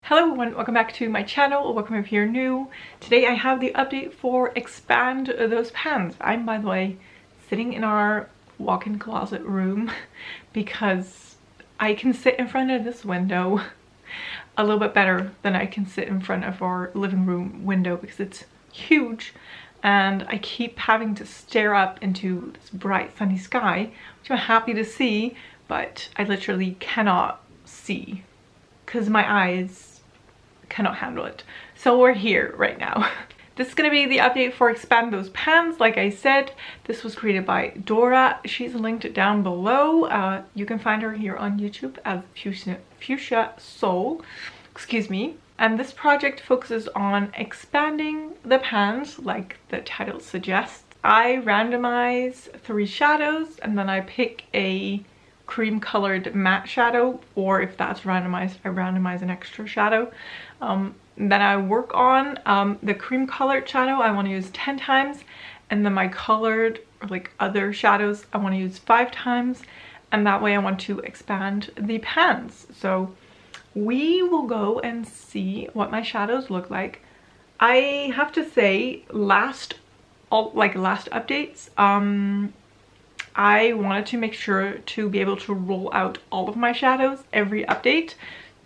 Hello everyone, welcome back to my channel, welcome if you're new. Today I have the update for Expand Those Pans. I'm, by the way, sitting in our walk-in closet room because I can sit in front of this window a little bit better than I can sit in front of our living room window because it's huge and I keep having to stare up into this bright sunny sky, which I'm happy to see, but I literally cannot see because my eyes cannot handle it. So we're here right now. This is going to be the update for Expand Those Pans. Like I said, this was created by Dora. She's linked down below. You can find her here on YouTube as Fuchsia Soul. Excuse me. And this project focuses on expanding the pans like the title suggests. I randomize 3 shadows and then I pick a cream colored matte shadow, or if that's randomized, I randomize an extra shadow. Then I work on the cream colored shadow I want to use 10 times, and then my colored or like other shadows I want to use 5 times, and that way I want to expand the pans. So we will go and see what my shadows look like. I have to say, last updates, I wanted to make sure to be able to roll out all of my shadows every update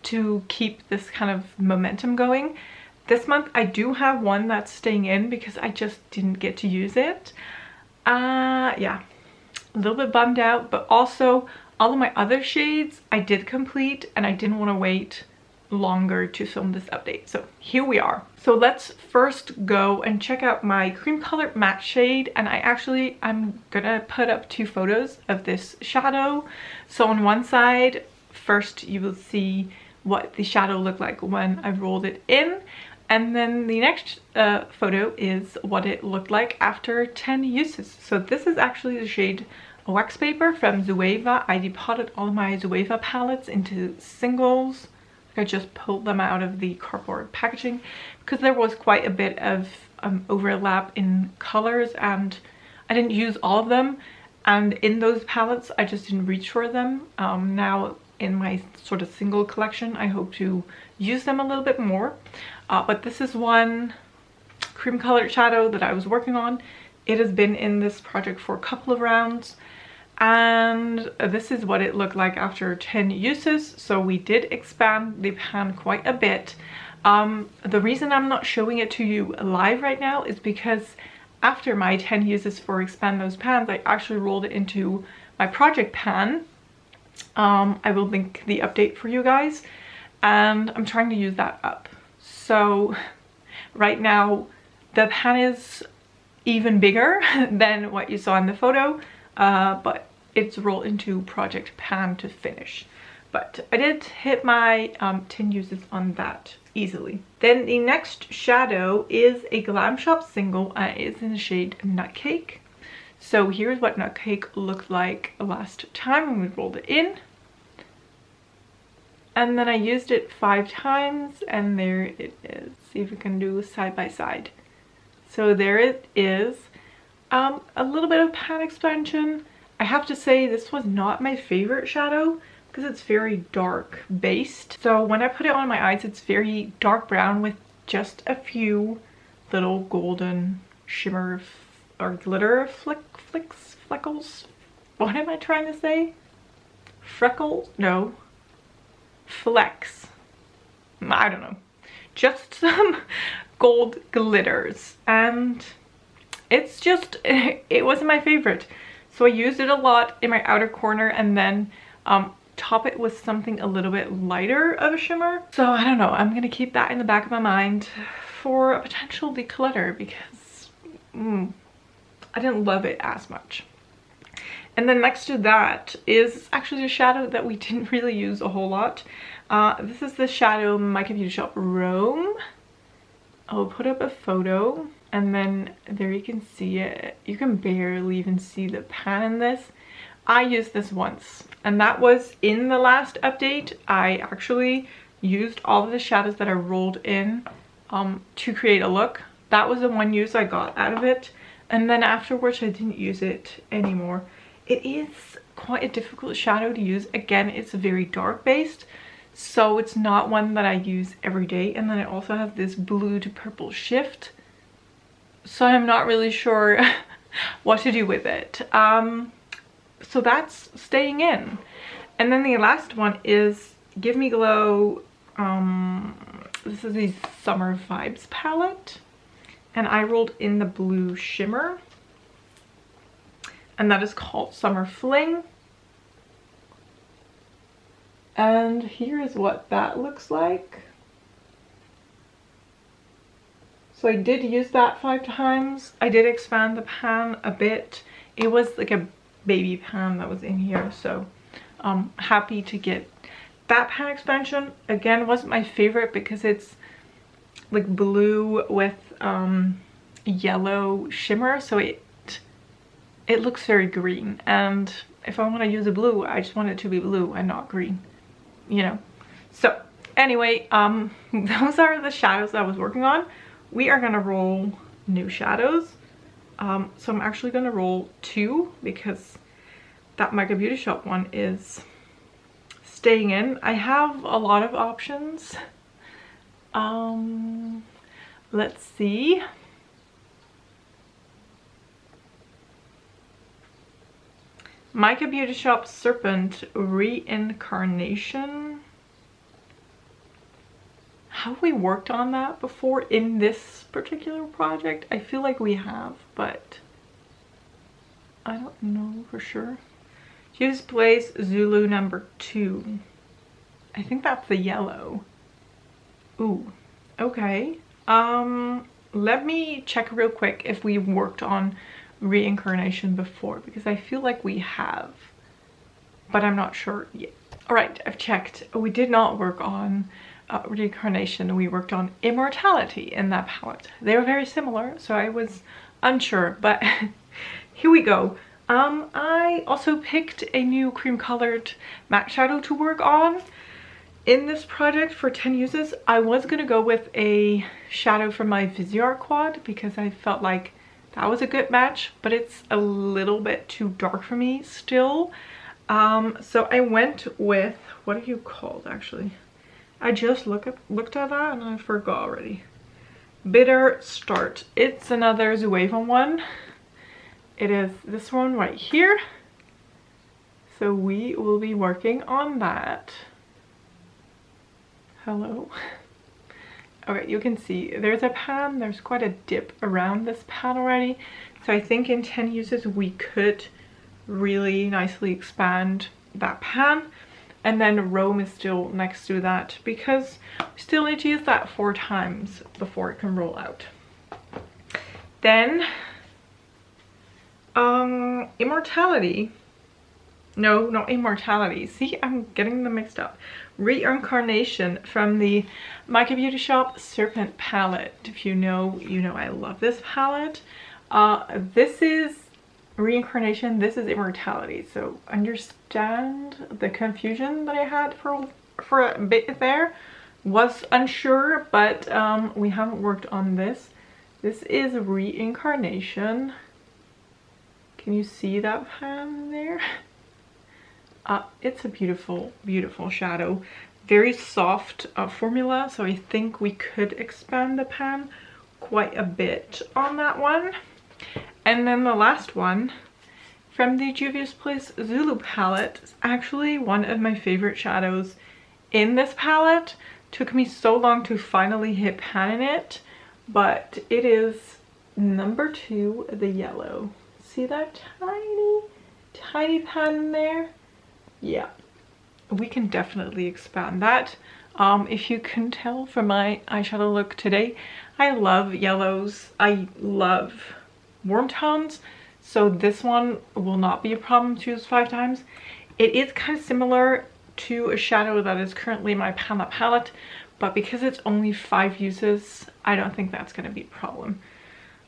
to keep this kind of momentum going. This month I do have one that's staying in because I just didn't get to use it. Yeah, a little bit bummed out, but also all of my other shades I did complete and I didn't want to wait longer to film this update. So here we are. So let's first go and check out my cream colored matte shade, and I'm gonna put up 2 photos of this shadow. So on one side, first you will see what the shadow looked like when I rolled it in, and then the next photo is what it looked like after 10 uses. So this is actually the shade Wax Paper from Zoeva. I depotted all of my Zoeva palettes into singles. I just pulled them out of the cardboard packaging because there was quite a bit of overlap in colors and I didn't use all of them, and in those palettes I just didn't reach for them. Now in my sort of single collection I hope to use them a little bit more, but this is one cream colored shadow that I was working on. It has been in this project for a couple of rounds, and this is what it looked like after 10 uses. So we did expand the pan quite a bit. The reason I'm not showing it to you live right now is because after my 10 uses for Expand Those Pans, I actually rolled it into my project pan. I will link the update for you guys, and I'm trying to use that up. So right now the pan is even bigger than what you saw in the photo, but it's rolled into project pan to finish. But I did hit my 10 uses on that easily. Then the next shadow is a Glam Shop single. It's in the shade Nutcake. So here's what Nutcake looked like last time when we rolled it in. And then I used it 5 times, and there it is. See if we can do side by side. So there it is. A little bit of pan expansion. I have to say this was not my favorite shadow because it's very dark based. So when I put it on my eyes, it's very dark brown with just a few little golden shimmer or glitter fleckles. What am I trying to say? Freckles? No. Flecks. I don't know. Just some gold glitters, and it's just, it wasn't my favorite. So I used it a lot in my outer corner and then top it with something a little bit lighter of a shimmer. So I don't know, I'm gonna keep that in the back of my mind for a potential declutter because I didn't love it as much. And then next to that is actually a shadow that we didn't really use a whole lot. This is the shadow My Computer Shop Rome. I'll put up a photo, and then there you can see it. You can barely even see the pan in this. I used this once, and that was in the last update. I actually used all of the shadows that I rolled in to create a look. That was the one use I got out of it, and then afterwards I didn't use it anymore. It is quite a difficult shadow to use. Again, it's very dark based, so it's not one that I use every day. And then it also has this blue to purple shift, so I'm not really sure what to do with it. So that's staying in. And then the last one is Give Me Glow. This is the Summer Vibes palette, and I rolled in the blue shimmer, and that is called Summer Fling. And here is what that looks like. So I did use that 5 times. I did expand the pan a bit. It was like a baby pan that was in here, so I'm happy to get that pan expansion. Again, wasn't my favorite because it's like blue with yellow shimmer, so it looks very green, and if I want to use a blue, I just want it to be blue and not green, you know. So anyway, those are the shadows I was working on. We are gonna roll new shadows. So I'm actually gonna roll 2 because that Micro Beauty Shop one is staying in. I have a lot of options. Let's see. Micro Beauty Shop Serpent Reincarnation. Have we worked on that before in this particular project? I feel like we have, but I don't know for sure. Juice Blaze Zulu number 2. I think that's the yellow. Ooh, okay. Let me check real quick if we worked on Reincarnation before, because I feel like we have, but I'm not sure yet. All right, I've checked. We did not work on Reincarnation. We worked on Immortality in that palette. They were very similar, so I was unsure, but here we go. I also picked a new cream colored matte shadow to work on in this project for 10 uses. I was gonna go with a shadow from my Viseart quad because I felt like that was a good match, but it's a little bit too dark for me still. So I went with, what are you called actually? I just looked at that and I forgot already. Bitter Start. It's another Zueva one. It is this one right here. So we will be working on that. Hello. Okay, you can see there's a pan. There's quite a dip around this pan already. So I think in 10 uses we could really nicely expand that pan. And then Rome is still next to that because we still need to use that 4 times before it can roll out. Then Immortality. No, not Immortality. See, I'm getting them mixed up. Reincarnation from the Micro Beauty Shop Serpent palette. If you know, you know I love this palette. This is Reincarnation, this is Immortality. So understand the confusion that I had for a bit there. Was unsure, but we haven't worked on this. This is Reincarnation. Can you see that pan there? It's a beautiful, beautiful shadow. Very soft formula, so I think we could expand the pan quite a bit on that one. And then the last one from the Juvia's Place Zulu palette is actually one of my favorite shadows in this palette. Took me so long to finally hit pan in it, but it is number 2, the yellow. See that tiny pan there? Yeah, we can definitely expand that. If you can tell from my eyeshadow look today, I love yellows. I love warm tones, so this one will not be a problem to use 5 times. It is kind of similar to a shadow that is currently in my palette, but because it's only 5 uses, I don't think that's going to be a problem.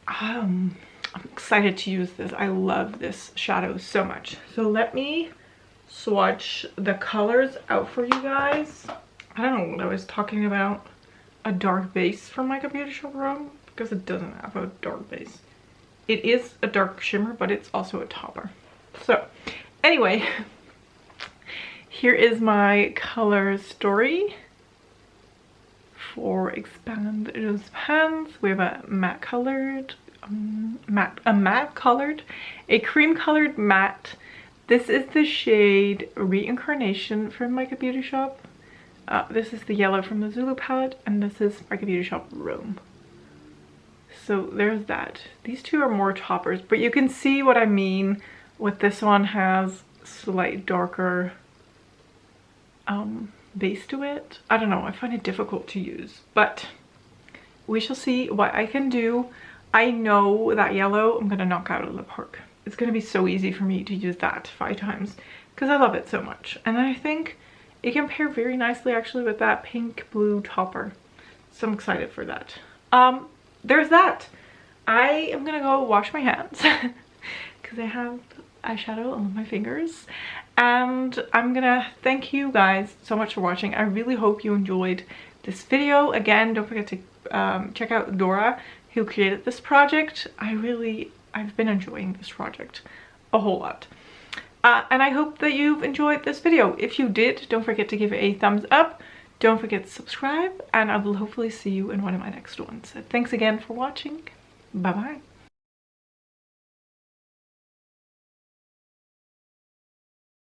I'm excited to use this. I love this shadow so much. So let me swatch the colors out for you guys. I don't know what I was talking about. A dark base for my Beauty Shop Room because it doesn't have a dark base. It is a dark shimmer, but it's also a topper. So anyway, here is my color story for expand those pans. We have a matte colored, a cream colored matte. This is the shade Reincarnation from Mica Beauty Shop. This is the yellow from the Zulu palette, and this is Mica Beauty Shop Rome. So there's that. These two are more toppers, but you can see what I mean with this one has slight darker base to it. I don't know, I find it difficult to use, but we shall see what I can do. I know that yellow I'm gonna knock out of the park. It's gonna be so easy for me to use that 5 times because I love it so much. And I think it can pair very nicely actually with that pink blue topper. So I'm excited for that. There's that. I am gonna go wash my hands because I have eyeshadow on my fingers, and I'm gonna thank you guys so much for watching. I really hope you enjoyed this video. Again, don't forget to check out Dora, who created this project. I've been enjoying this project a whole lot. And I hope that you've enjoyed this video. If you did, don't forget to give it a thumbs up. Don't forget to subscribe, and I will hopefully see you in one of my next ones. Thanks again for watching. Bye bye.